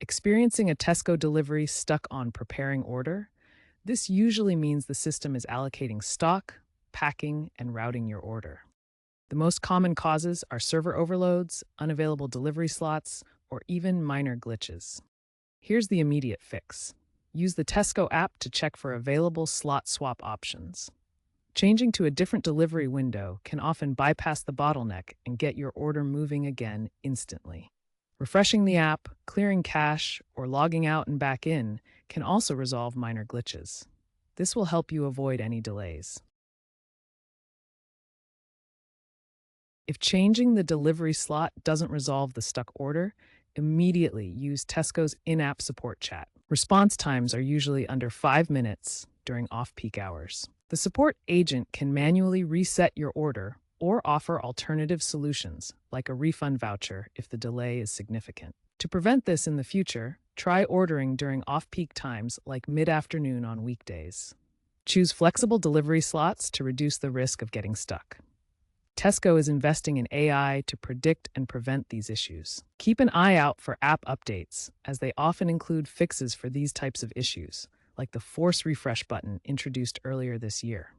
Experiencing a Tesco delivery stuck on preparing order? This usually means the system is allocating stock, packing, and routing your order. The most common causes are server overloads, unavailable delivery slots, or even minor glitches. Here's the immediate fix. Use the Tesco app to check for available slot swap options. Changing to a different delivery window can often bypass the bottleneck and get your order moving again instantly. Refreshing the app, clearing cache, or logging out and back in can also resolve minor glitches. This will help you avoid any delays. If changing the delivery slot doesn't resolve the stuck order, immediately use Tesco's in-app support chat. Response times are usually under 5 minutes during off-peak hours. The support agent can manually reset your order or offer alternative solutions, like a refund voucher if the delay is significant. To prevent this in the future, try ordering during off-peak times like mid-afternoon on weekdays. Choose flexible delivery slots to reduce the risk of getting stuck. Tesco is investing in AI to predict and prevent these issues. Keep an eye out for app updates, as they often include fixes for these types of issues, like the force refresh button introduced earlier this year.